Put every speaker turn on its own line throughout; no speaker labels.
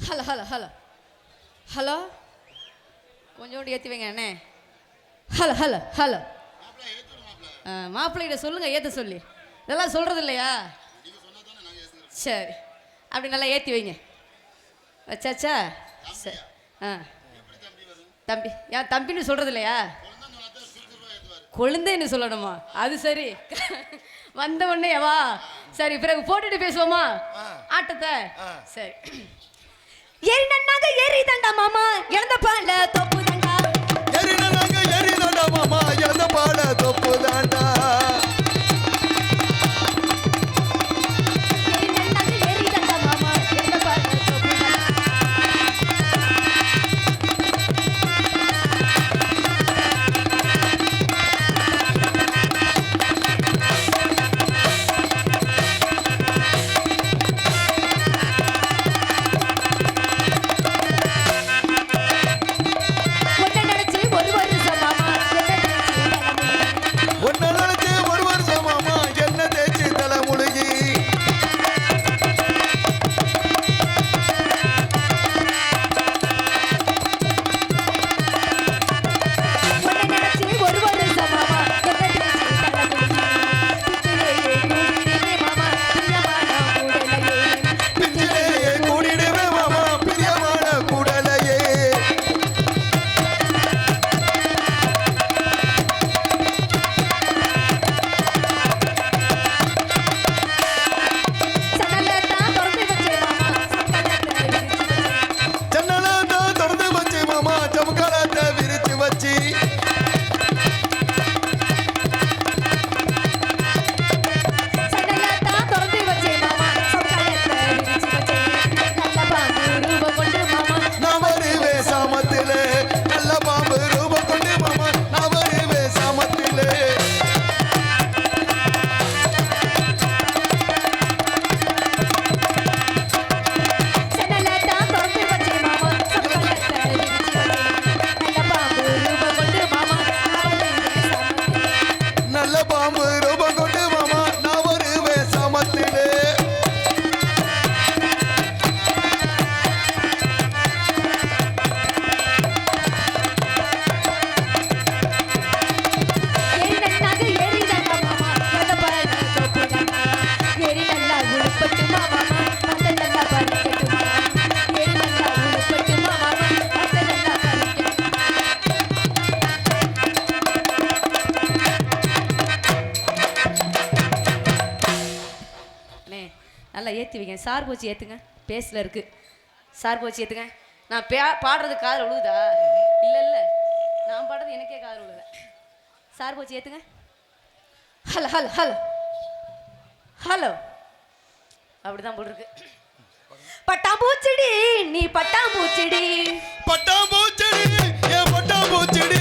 Hello hello hello hello கொஞ்சோண்டு ஏற்றி வைங்க அண்ணே. ஹலோ ஹலோ ஹலோ மாப்பிள்ளைகிட்ட சொல்லுங்கள் ஏற்ற சொல்லி. இதெல்லாம் சொல்கிறது இல்லையா? சரி அப்படி நல்லா ஏற்றி வைங்க. வச்சாச்சா? சரி. தம்பி ஏன் தம்பின்னு சொல்கிறது இல்லையா? கொழுந்தேன்னு சொல்லணுமா? அது சரி. வந்த உடனே வா. சரி பிறகு போட்டுட்டு பேசுவோமா ஆட்டத்தை? சரி. ஏறி நன்னாங்க ஏறி தண்டா மாமா இழந்த பால தொப்பு தண்டா.
ஏறி நன்னாங்க ஏறி தண்டா மாமா இழந்த பால தொப்பு தாண்டா.
ஏறி நன்னாங்க ஏறி தண்டா மாமா இழந்த பால தொப்பு தண்டா. நல்லா ஏற்றி வைங்க. சார் போச்சு ஏற்றுங்க. பேஸில் இருக்குது. சார் போச்சு ஏற்றுங்க. நான் பாடுறது காதில் விழுகுதா? இல்லை இல்லை நான் பாடுறது எனக்கே காதில் விழுல. சார் போச்சு ஏற்றுங்க. ஹலோ ஹலோ ஹலோ ஹலோ அப்படிதான் போல் இருக்கு. பட்டாம்பூச்செடி நீ பட்டாம்பூச்செடி
பட்டாம்பூச்செடி ஏன் பட்டாம்பூச்செடி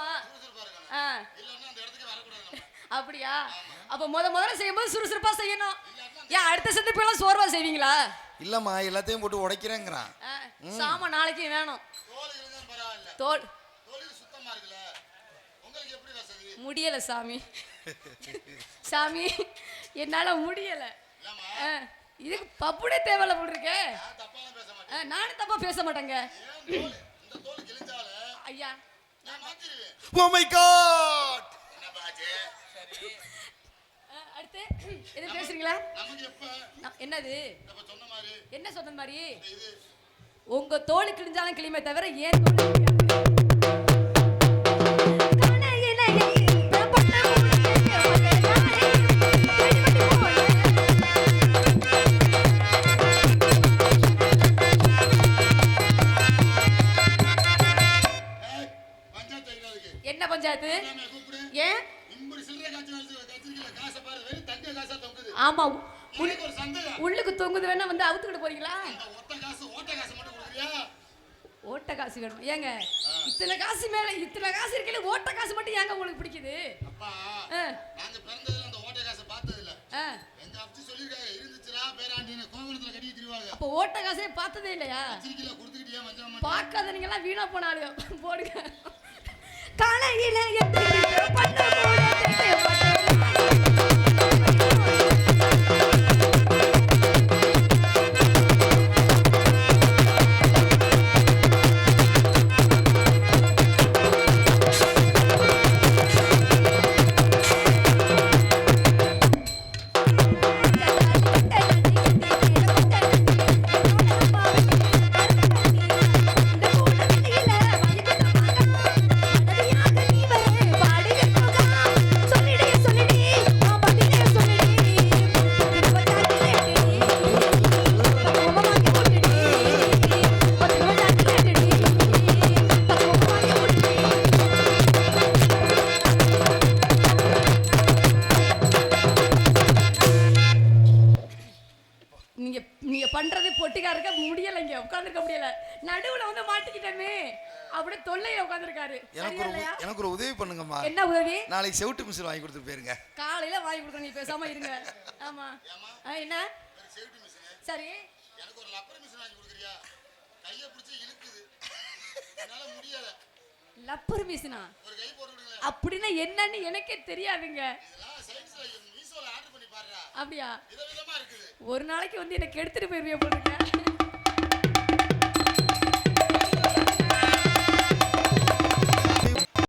ஆமா ஆ அப்படியா? அப்ப முதல்ல செய்யும்போது சுறுசுறுப்பா செய்யணும். ஏன் அடுத்த சந்திப்பெல்லாம் சோர்வா செய்வீங்களா?
இல்லம்மா எல்லாத்தையும் போட்டு உடைக்கிறேங்கிறான்.
சாமா நாளைக்கு வேணும். தோல் முடியல சாமி. சாமி என்னால முடியல. இதுக்கு பப்புடே தேவையில்ல போட்டிருக்க. நானும் தப்பா பேச மாட்டேங்க ஐயா.
Oh my God.
அடுத்து எது பேசுறீங்களா? என்னது? என்ன சொன்ன மாதிரி? உங்க தோல் கிழிஞ்சாலும் கிளிமே தவிர ஏன் தோல் என்ன பஞ்சாயத்து? ஏன்? ஆமா உள்ளுக்கு தொங்குது, வேணா வந்து அவுத்துக்கிட்டு போறீங்களா? ஓட்ட காசு வேணும் ஏங்க? இத்தனை காசு மேல இத்தனை காசு இருக்கல, ஓட்ட காசு மட்டும் ஏங்க உங்களுக்கு பிடிக்குது?
நாங்க பிறந்ததுல அந்த ஓட்ட காசை பார்த்தது இல்ல. எங்க அப்பா சொல்லிருக்காங்க, இருந்துச்சுடா பேராண்டின கோவணத்துல கட்டி திருவாங்க.
அப்ப ஓட்ட காசே பார்த்ததே இல்லையா?
சிரிக்கல கொடுத்துக்கிட்டியா மஞ்சள்
பார்க்காத நீங்க எல்லாம் வீணா போனாலும் போடுங்க. காலையில எட்டு பண்ண நீங்க பண்றது பொட்டிக்காரக்க முடியலைங்க, உட்கார்ந்துருக்க முடியல. நடுவுல வந்து மாட்டிக்கிட்டமே அப்படியே தொல்லையில உட்கார்ந்துருக்காரு.
எனக்கு ஒரு உதவி பண்ணுங்கம்மா.
என்ன உதவி?
நாளைக்கு செவுட்டு மிஷின் வாங்கி கொடுத்து போயிருங்க.
காலையில வாங்கி கொடுக்க, நீ பேசாம இருங்க. ஆமா என்ன
செவுட்டு மிஷின்?
சரி
எனக்கு ஒரு லப்பர் மிஷின் வாங்கி கொடுக்குறியா? கையை பிடிச்சி இழுக்குது, என்னால முடியல.
லப்பர் மிஷினா?
ஒரு கை போட்டு விடுங்க.
அப்படின்னா என்னன்னு எனக்கே தெரியாதுங்க.
இதெல்லாம் சைட்ஸ்ல மீஷோல ஆர்டர் பண்ணி பாருடா.
அப்படியா?
விதவிதமா இருக்குது.
ஒரு நாளைக்கு வந்து எனக்கு எடுத்துட்டு போயிருவியா போட்டுருக்க.